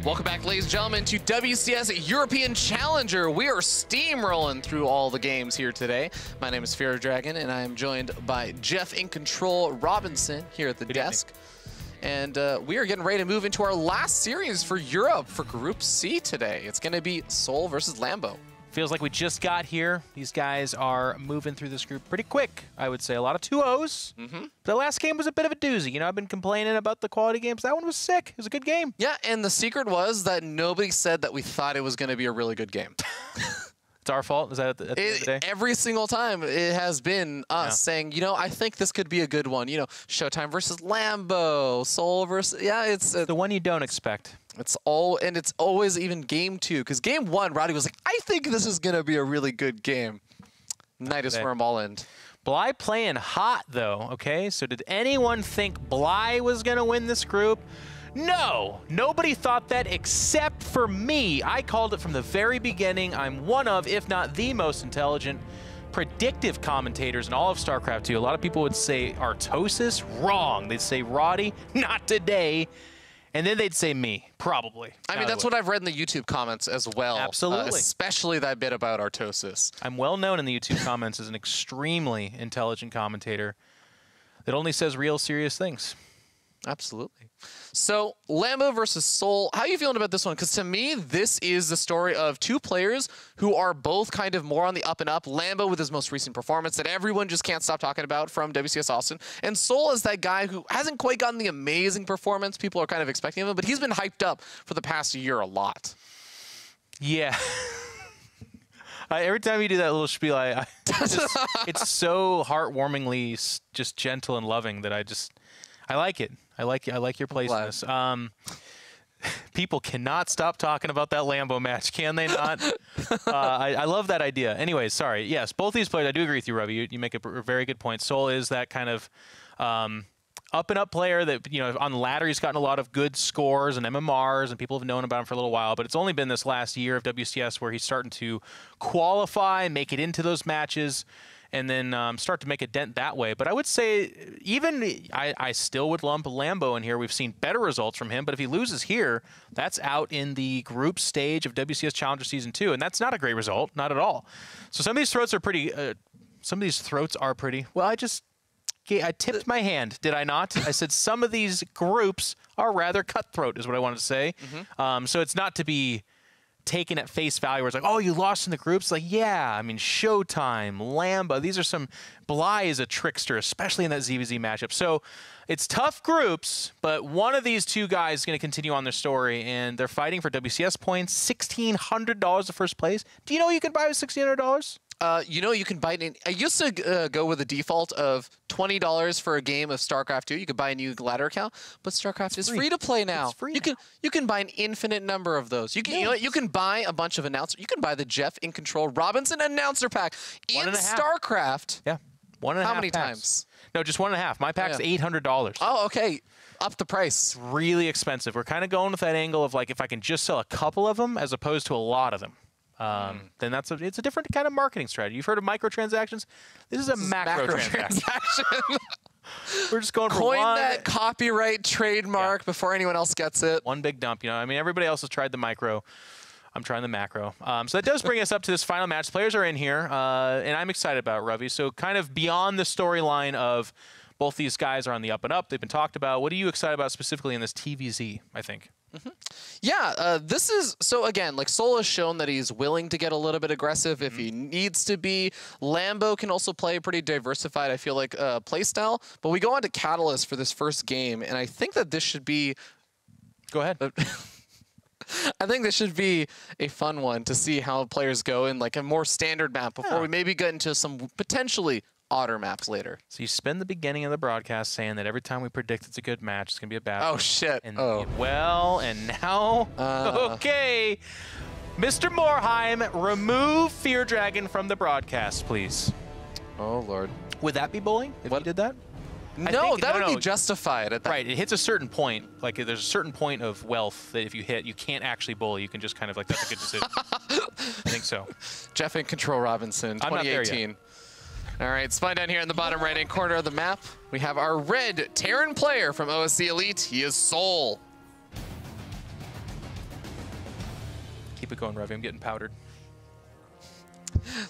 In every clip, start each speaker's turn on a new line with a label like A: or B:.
A: Welcome back, ladies and gentlemen, to WCS European Challenger. We are steamrolling through all the games here today. My name is Fear Dragon, and I am joined by Jeff in Control Robinson here at the desk. And we are getting ready to move into our last series for Europe for Group C today. It's going to be souL versus Lambo.
B: Feels like we just got here. These guys are moving through this group pretty quick, I would say. A lot of 2-0s. The last game was a bit of a doozy. You know, I've been complaining about the quality games. That one was sick. It was a good game.
A: Yeah, and the secret was that nobody said that we thought it was going to be a really good game.
B: It's our fault? Is that at the end of the day?
A: Every single time it has been us saying, you know, I think this could be a good one. You know, Showtime versus Lambo, souL versus, yeah, it's
B: the one you don't expect.
A: It's always even game 2, because game 1, Roddy was like, I think this is going to be a really good game. Night is where I'm all in.
B: Bly playing hot, though, okay? So did anyone think Bly was going to win this group? No, nobody thought that except for me. I called it from the very beginning. I'm one of, if not the most intelligent, predictive commentators in all of StarCraft 2. A lot of people would say Artosis, wrong. They'd say Roddy, not today. And then they'd say me, probably.
A: I mean, that's what I've read in the YouTube comments as well.
B: Absolutely.
A: Especially that bit about Artosis.
B: I'm well known in the YouTube comments as an extremely intelligent commentator that only says real serious things.
A: Absolutely. So, Lambo versus souL. How are you feeling about this one? Because to me, this is the story of two players who are both kind of more on the up and up. Lambo with his most recent performance that everyone just can't stop talking about from WCS Austin. And souL is that guy who hasn't quite gotten the amazing performance people are kind of expecting of him, but he's been hyped up for the past year a lot.
B: Yeah. Every time you do that little spiel, it's so heartwarmingly just gentle and loving that I like it. I like your place in this. People cannot stop talking about that Lambo match, can they not? I love that idea. Anyways, sorry. Yes, both these players, I do agree with you, Robbie. You make a very good point. souL is that kind of up-and-up player that, you know, on the ladder he's gotten a lot of good scores and MMRs, and people have known about him for a little while, but it's only been this last year of WCS where he's starting to qualify, make it into those matches, and then start to make a dent that way. But I would say I still would lump Lambo in here. We've seen better results from him, but if he loses here, that's out in the group stage of WCS Challenger Season 2, and that's not a great result, not at all. So some of these throats are pretty, well, I tipped my hand, did I not? I said some of these groups are rather cutthroat is what I wanted to say. So it's not to be taken at face value where it's like, oh, you lost in the groups? Like, yeah, I mean, Showtime, Lambo, these are some, Bly is a trickster, especially in that ZVZ matchup. So it's tough groups, but one of these two guys is going to continue on their story, and they're fighting for WCS points, $1,600 to first place. Do you know you can buy with $1,600?
A: You know, you can buy it. I used to go with a default of $20 for a game of StarCraft 2. You could buy a new ladder account, but StarCraft is free to play now.
B: It's free
A: you can buy an infinite number of those. You can you know what? You can buy a bunch of announcers. You can buy the Jeff in Control Robinson announcer pack in StarCraft.
B: Yeah, 1.5.
A: How many times?
B: No, just 1.5. My pack's $800.
A: Oh, okay. Up the price.
B: It's really expensive. We're kind of going with that angle of like if I can just sell a couple of them as opposed to a lot of them. Then it's a different kind of marketing strategy. You've heard of microtransactions? This is a macro transaction. We're just going for
A: Coin that copyright trademark before anyone else gets it.
B: One big dump, you know. I mean, everybody else has tried the micro. I'm trying the macro. So that does bring us up to this final match. Players are in here, and I'm excited about it, Ravi. So kind of beyond the storyline of both these guys are on the up and up. They've been talked about. What are you excited about specifically in this TVZ, I think?
A: Yeah, this is, so again, like souL has shown that he's willing to get a little bit aggressive if he needs to be. Lambo can also play a pretty diversified, I feel like, play style. But we go on to Catalyst for this first game, and I think that this should be...
B: Go ahead.
A: I think this should be a fun one to see how players go in like a more standard map before we maybe get into some potentially odder maps later.
B: So you spend the beginning of the broadcast saying that every time we predict it's a good match, it's going to be a bad one.
A: Oh, shit.
B: And well, and now, okay. Mr. Morheim, remove Fear Dragon from the broadcast, please.
A: Oh, Lord.
B: Would that be bullying if you did that?
A: No, that would be justified at that.
B: Right, it hits a certain point. Like, there's a certain point of wealth that if you hit, you can't actually bully. You can just kind of, like, that's a good decision. I think so.
A: Jeff in Control Robinson, 2018.
B: I'm not there yet.
A: All right, spine down here in the bottom right-hand corner of the map. We have our red Terran player from OSC Elite. He is souL.
B: Keep it going, Revy. I'm getting powdered.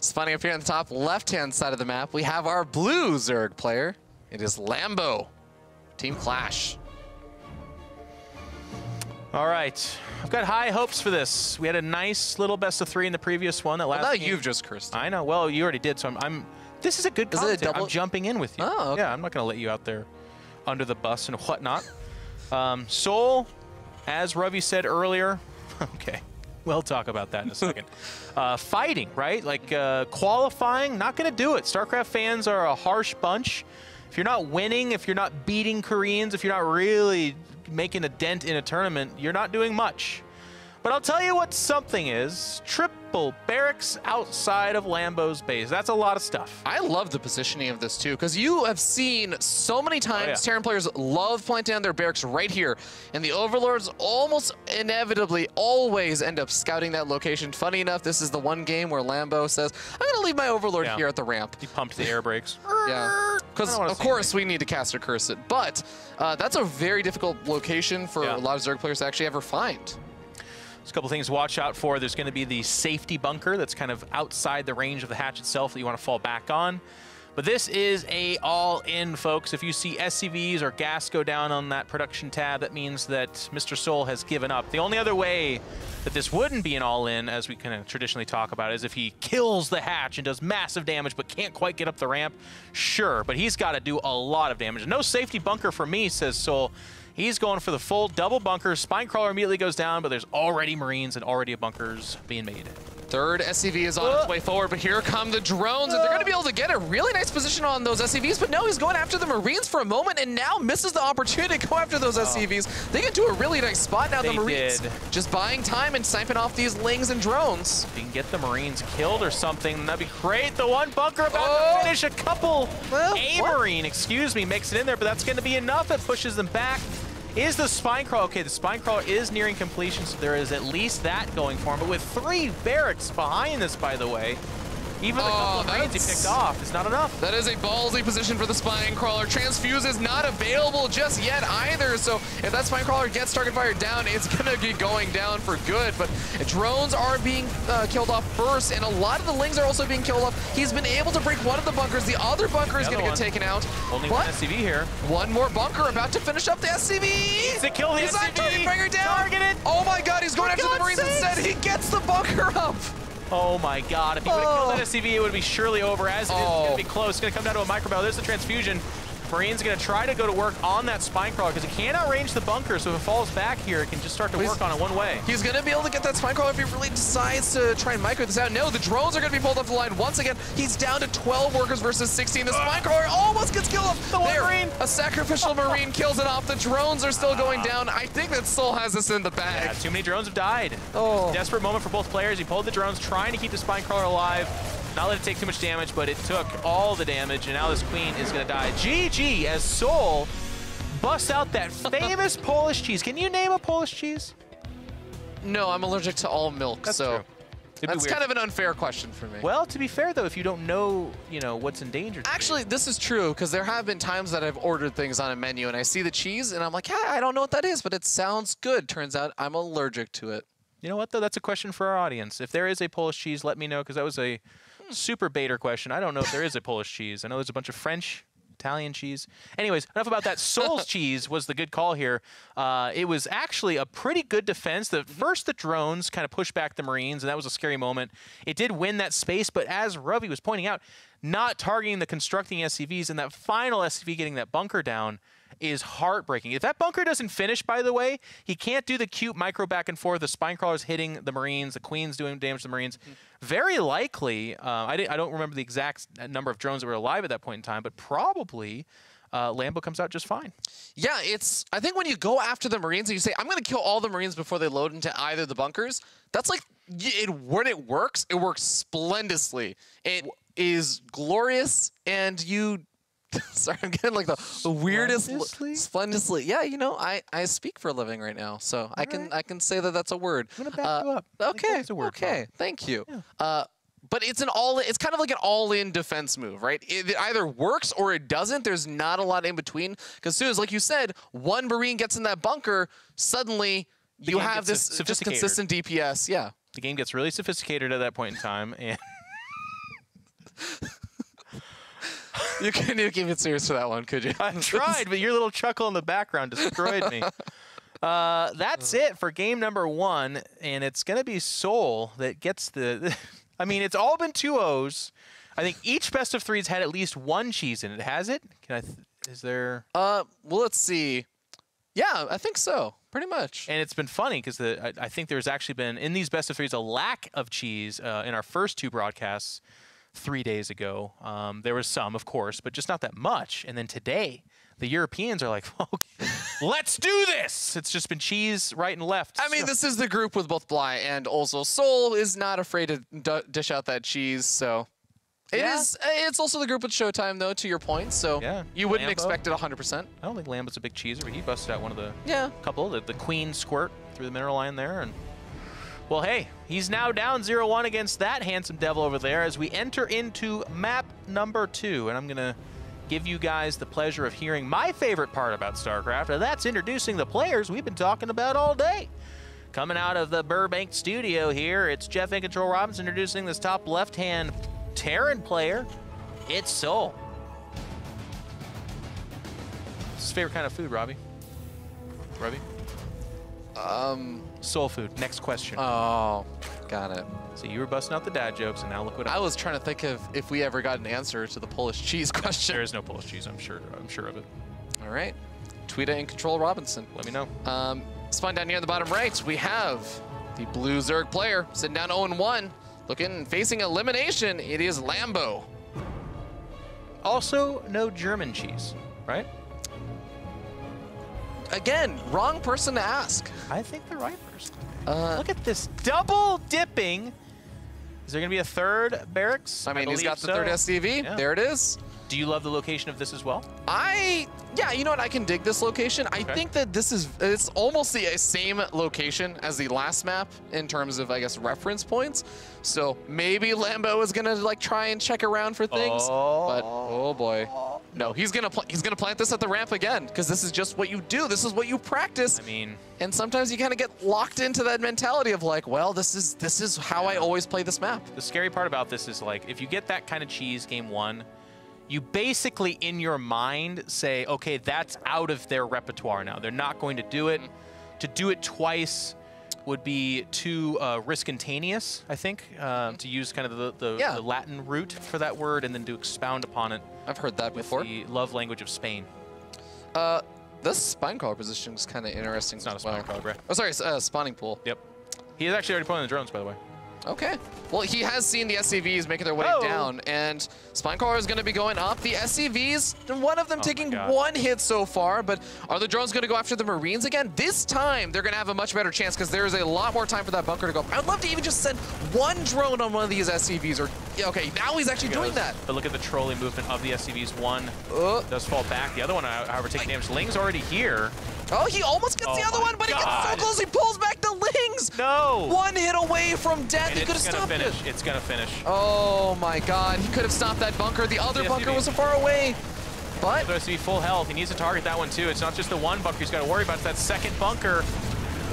A: Spawning up here on the top left-hand side of the map, we have our blue Zerg player. It is Lambo. Team Clash.
B: All right. I've got high hopes for this. We had a nice little best of 3 in the previous one. That last
A: I thought
B: game.
A: You've just cursed.
B: I know. Well, you already did, so I'm this is a good content.
A: Is it a double?
B: I'm jumping in with you.
A: Oh, okay.
B: Yeah, I'm not going to let you out there under the bus and whatnot. souL, as Ravi said earlier, okay, we'll talk about that in a second. Fighting, right? Like qualifying, not going to do it. StarCraft fans are a harsh bunch. If you're not winning, if you're not beating Koreans, if you're not really making a dent in a tournament, you're not doing much. But I'll tell you what something is. Triple barracks outside of Lambo's base. That's a lot of stuff.
A: I love the positioning of this too, because you have seen so many times Terran players love planting down their barracks right here, and the Overlords almost inevitably always end up scouting that location. Funny enough, this is the one game where Lambo says, I'm going to leave my Overlord here at the ramp.
B: He pumped the air brakes.
A: Yeah, because of course we need to cast or curse it, but that's a very difficult location for a lot of Zerg players to actually ever find.
B: There's a couple things to watch out for. There's going to be the safety bunker that's kind of outside the range of the hatch itself that you want to fall back on. But this is a all-in, folks. If you see SCVs or gas go down on that production tab, that means that Mr. souL has given up. The only other way that this wouldn't be an all-in, as we kind of traditionally talk about, is if he kills the hatch and does massive damage but can't quite get up the ramp. Sure, but he's got to do a lot of damage. No safety bunker for me, says souL. He's going for the full double bunker. Spinecrawler immediately goes down, but there's already Marines and already bunkers being made.
A: Third SCV is on its way forward, but here come the drones, and they're going to be able to get a really nice position on those SCVs, but no, he's going after the Marines for a moment, and now misses the opportunity to go after those SCVs. They get to a really nice spot now, the Marines. Just buying time and sniping off these Lings and drones.
B: If you can get the Marines killed or something, that'd be great. The one bunker about to finish a couple. Marine, excuse me, makes it in there, but that's going to be enough. It pushes them back. Is the Spinecrawler, okay, the Spinecrawler is nearing completion, so there is at least that going for him. But with 3 barracks behind this, by the way, even the couple of Marines he picked off is not enough.
A: That is a ballsy position for the Spinecrawler. Transfuse is not available just yet either, so if that Spinecrawler gets target fire down, it's going to be going down for good. But drones are being killed off first, and a lot of the Lings are also being killed off. He's been able to break one of the bunkers. The other bunker is going to get taken out.
B: Only one SCV here.
A: One more bunker about to finish up the SCV.
B: Needs to kill the SCV.
A: Target fire down.
B: Targeted.
A: Oh my god, he's going after the Marines instead. He gets the bunker up.
B: Oh my god, if he would have killed that SCV, it would be surely over. As it is, it's going to be close. It's going to come down to a micro barrel. There's the transfusion. Marine's going to try to go to work on that Spinecrawler because he can't outrange the bunker, so if it falls back here, it can just start to work on it one way.
A: He's going to be able to get that Spinecrawler if he really decides to try and micro this out. No, the drones are going to be pulled off the line once again. He's down to 12 workers versus 16. The Spinecrawler almost gets killed off. Marine. A sacrificial Marine kills it off. The drones are still going down. I think that souL has this in the bag.
B: Yeah, too many drones have died. Desperate moment for both players. He pulled the drones, trying to keep the Spinecrawler alive. Not let it take too much damage, but it took all the damage, and now this queen is going to die. GG as souL busts out that famous Polish cheese. Can you name a Polish cheese?
A: No, I'm allergic to all milk,
B: That's
A: so
B: true.
A: that's kind of an unfair question for me.
B: Well, to be fair, though, if you don't know, what's endangered.
A: Actually, this is true, because there have been times that I've ordered things on a menu, and I see the cheese, and I'm like, yeah, I don't know what that is, but it sounds good. Turns out I'm allergic to it.
B: You know what, though? That's a question for our audience. If there is a Polish cheese, let me know, because that was a super baiter question. I don't know if there is a Polish cheese. I know there's a bunch of French, Italian cheese. Anyways, enough about that. souL's cheese was the good call here. It was actually a pretty good defense. First, the drones kind of pushed back the Marines, and that was a scary moment. It did win that space, but as Ravi was pointing out, not targeting the constructing SCVs, and that final SCV getting that bunker down is heartbreaking. If that bunker doesn't finish, by the way, he can't do the cute micro back and forth. The Spinecrawler's hitting the Marines, the Queen's doing damage to the Marines. Very likely, I don't remember the exact number of drones that were alive at that point in time, but probably Lambo comes out just fine.
A: Yeah, I think when you go after the Marines and you say, I'm going to kill all the Marines before they load into either the bunkers, that's like, when it works splendidly. It is glorious, and you... Sorry, I'm getting like the weirdest splendidly. Yeah, I speak for a living right now, so I can say that that's a word.
B: I'm gonna back you up.
A: Okay, okay, thank you. Yeah. But it's kind of like an all-in defense move, right? It either works or it doesn't. There's not a lot in between, because as soon as, like you said, one Marine gets in that bunker, suddenly you have this just consistent DPS. Yeah.
B: The game gets really sophisticated at that point in time, and
A: You couldn't even keep it serious for that one, could you?
B: I tried, but your little chuckle in the background destroyed me. That's it for game number 1, and it's going to be souL that gets the... I mean, it's all been 2-0s. I think each best of 3's had at least one cheese in it. Has it? Is there...
A: Well, let's see. Yeah, I think so. Pretty much.
B: And it's been funny because I think there's actually been, in these best of 3's, a lack of cheese in our first 2 broadcasts 3 days ago. There was some, of course, but just not that much. And then today, the Europeans are like, oh, let's do this. It's just been cheese right and left.
A: I mean, this is the group with both Bly and also souL is not afraid to dish out that cheese, so... It's also the group with Showtime, though, to your point, so you wouldn't
B: Lambo.
A: Expect it 100%.
B: I don't think Lambo's a big cheeser, but he busted out one of the
A: couple.
B: The Queen squirt through the mineral line there. And well, hey, he's now down 0-1 against that handsome devil over there as we enter into map number 2. And I'm going to give you guys the pleasure of hearing my favorite part about StarCraft, and that's introducing the players we've been talking about all day. Coming out of the Burbank studio here, it's Jeff and Control Robinson introducing this top left-hand Terran player. It's souL. What's his favorite kind of food, Robbie? Soul food. Next question.
A: Oh, got it.
B: So you were busting out the dad jokes, and now look what
A: I was trying to think of if we ever got an answer to the Polish cheese question.
B: There is no Polish cheese, I'm sure of it.
A: All right. Tweeta and Control Robinson.
B: Let me know.
A: Spawn down here in the bottom right, we have the blue Zerg player sitting down 0-1. Facing elimination, it is Lambo.
B: Also, no German cheese, right?
A: Again, wrong person to ask.
B: I think the right person. Look at this double dipping. Is there going to be a third barracks?
A: I mean, he's got the third SCV. Yeah. There it is.
B: Do you love the location of this as well?
A: Yeah, you know what? I can dig this location. I think that it's almost the same location as the last map in terms of, I guess, reference points. So maybe Lambo is gonna like try and check around for things. But oh boy, no, he's gonna plant this at the ramp again because this is just what you do. This is what you practice.
B: I mean,
A: and sometimes you kind of get locked into that mentality of like, well, this is how I always play this map.
B: The scary part about this is like if you get that kind of cheese game 1. You basically, in your mind, say, okay, that's out of their repertoire now. They're not going to do it. To do it twice would be too risk-intaneous, I think, to use kind of the Latin root for that word and then to expound upon it.
A: I've heard that before.
B: The love language of Spain.
A: This spine crawler position is kind of interesting.
B: It's not a spine crawler, bro.
A: Oh, sorry, spawning pool.
B: Yep. He is actually already pulling the drones, by the way.
A: Okay. Well, he has seen the SCVs making their way down, and Spinecrawler is going to be going up. The SCVs, one of them taking one hit so far, but are the drones going to go after the Marines again? This time, they're going to have a much better chance because there is a lot more time for that bunker to go up. I'd love to even just send one drone on one of these SCVs. Okay, now he's actually doing that.
B: But look at the trolley movement of the SCVs. One does fall back. The other one, however, taking damage. Ling's already here.
A: Oh, he almost gets the other one, but he gets so close, he pulls back the Lings.
B: No.
A: One hit away from death. He could have stopped it.
B: It's going to finish.
A: Oh, my God. He could have stopped that bunker. The other bunker was so far away. But
B: the SCV full health. He needs to target that one, too. It's not just the one bunker he's got to worry about. It's that second bunker.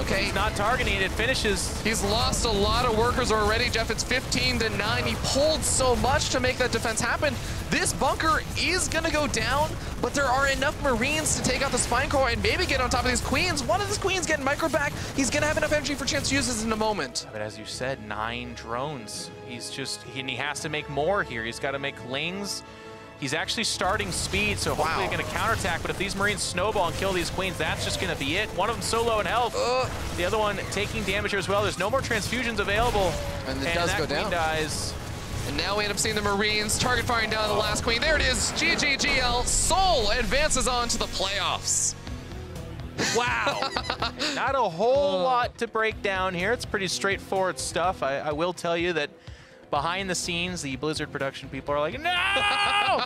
A: Okay.
B: He's not targeting it. It finishes.
A: He's lost a lot of workers already, Jeff. It's 15-9. He pulled so much to make that defense happen. This bunker is going to go down, but there are enough Marines to take out the Spine Corps and maybe get on top of these Queens. One of these Queens getting micro back. He's going to have enough energy for chance to use this in a moment.
B: But as you said, 9 drones. He's just, and he has to make more here. He's got to make Lings. He's actually starting speed, so hopefully they're going to counterattack. But if these Marines snowball and kill these Queens, that's just going to be it. One of them so low in health. The other one taking damage here as well. There's no more transfusions available.
A: And it does go down.
B: Queen dies.
A: And now we end up seeing the Marines target firing down the last Queen. There it is. GGGL. souL advances on to the playoffs.
B: Wow. Not a whole lot to break down here. It's pretty straightforward stuff. I will tell you that behind the scenes, the Blizzard production people are like, no!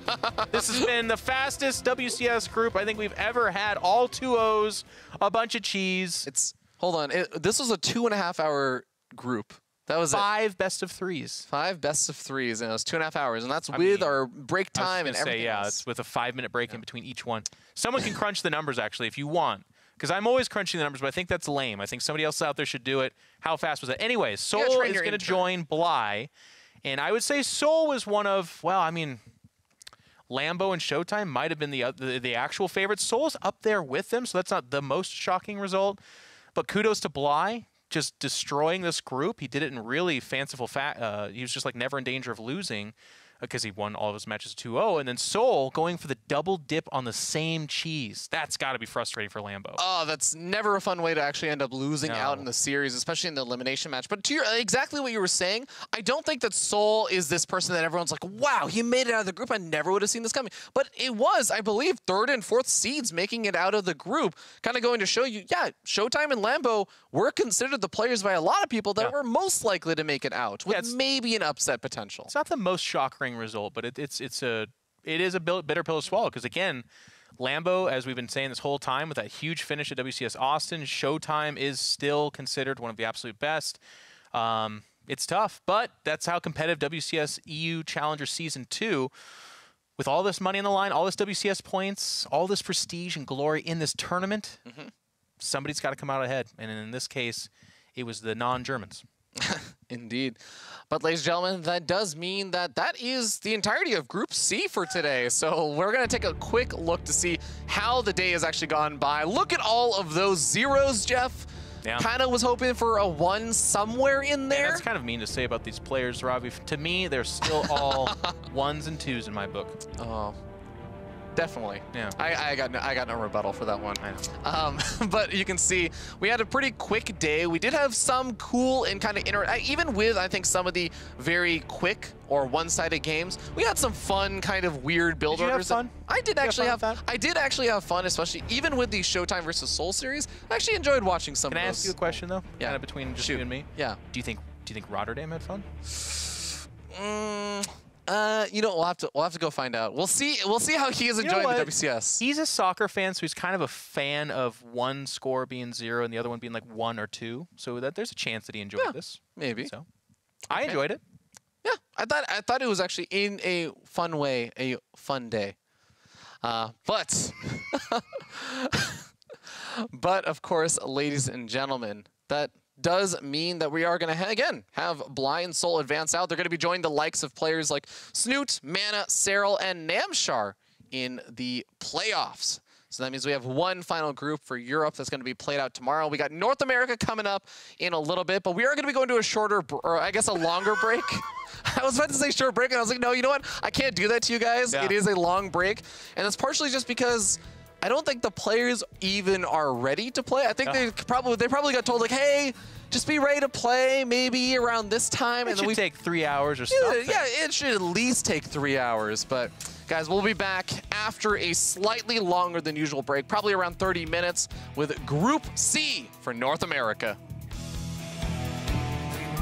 B: This has been the fastest WCS group I think we've ever had. All 2-0s, a bunch of cheese.
A: Hold on. This was a 2.5-hour group. That was
B: 5 best of 3s.
A: 5 best of 3s, and it was 2.5 hours, and that's with our break time and everything.
B: Yeah, it's with a 5-minute break in between each one. Someone can crunch the numbers actually if you want. because I'm always crunching the numbers, but I think that's lame. I think somebody else out there should do it. How fast was that? Anyways, souL
A: train
B: is
A: your
B: going to
A: intern.
B: join Bly, and I would say souL was one of, well, I mean, Lambo and Showtime might have been the actual favorites. souL's up there with them, so that's not the most shocking result. But kudos to Bly, just destroying this group. He did it in really fanciful he was just like never in danger of losing because he won all of his matches 2-0. And then souL going for the double dip on the same cheese. That's got to be frustrating for Lambo.
A: Oh, that's never a fun way to actually end up losing out in the series, especially in the elimination match. But to exactly what you were saying, I don't think that souL is this person that everyone's like, wow, he made it out of the group. I never would have seen this coming. But it was, I believe, 3rd and 4th seeds making it out of the group, kind of going to show you, yeah, Showtime and Lambo were considered the players by a lot of people that were most likely to make it out, with maybe an upset potential.
B: It's not the most shockering result, but it is a bitter pill to swallow, because again, Lambo, as we've been saying this whole time, with that huge finish at WCS Austin, Showtime is still considered one of the absolute best. It's tough, but that's how competitive WCS EU Challenger Season 2, with all this money on the line, all this WCS points, all this prestige and glory in this tournament, somebody's got to come out ahead. And in this case, it was the non-Germans.
A: Indeed. But ladies and gentlemen, that does mean that that is the entirety of Group C for today. So we're going to take a quick look to see how the day has actually gone by. Look at all of those zeros, Jeff.
B: Yeah.
A: Kind of was hoping for a 1 somewhere in there.
B: Yeah, that's kind of mean to say about these players, Robbie. To me, they're still all 1s and 2s in my book.
A: Oh, definitely.
B: Yeah.
A: I got no rebuttal for that one.
B: I know.
A: But you can see we had a pretty quick day. We did have some cool and kind of even with, I think, some of the very quick or one-sided games, we had some fun kind of weird build orders.
B: Did you have fun?
A: I did actually have
B: fun.
A: I did actually have fun, especially even with the Showtime versus souL series. I actually enjoyed watching some
B: Can
A: of
B: I
A: those.
B: ask you a question though?
A: Yeah.
B: Kind of between just
A: Shoot.
B: you and me.
A: Yeah.
B: Do you think Rotterdam had fun?
A: You know, we'll have to go find out. We'll see how he is enjoying the WCS.
B: He's a soccer fan, so he's kind of a fan of one score being 0 and the other one being like 1 or 2. So that there's a chance that he enjoyed this.
A: Maybe.
B: So I enjoyed it.
A: Yeah, I thought it was actually in a fun way, a fun day. But but of course, ladies and gentlemen, that does mean that we are going to, again, have Bly and souL advance out. They're going to be joining the likes of players like Snoot, Mana, souL, and Namshar in the playoffs. So that means we have one final group for Europe that's going to be played out tomorrow. We got North America coming up in a little bit, but we are going to be going to a shorter, or I guess a longer break. I was about to say short break, and I was like, no, you know what? I can't do that to you guys. Yeah. It is a long break, and that's partially just because I don't think the players even are ready to play. I think they probably got told, like, hey, just be ready to play maybe around this time.
B: It
A: and
B: should
A: then
B: take 3 hours or something.
A: Yeah, it should at least take 3 hours. But, guys, we'll be back after a slightly longer than usual break, probably around 30 minutes, with Group C for North America.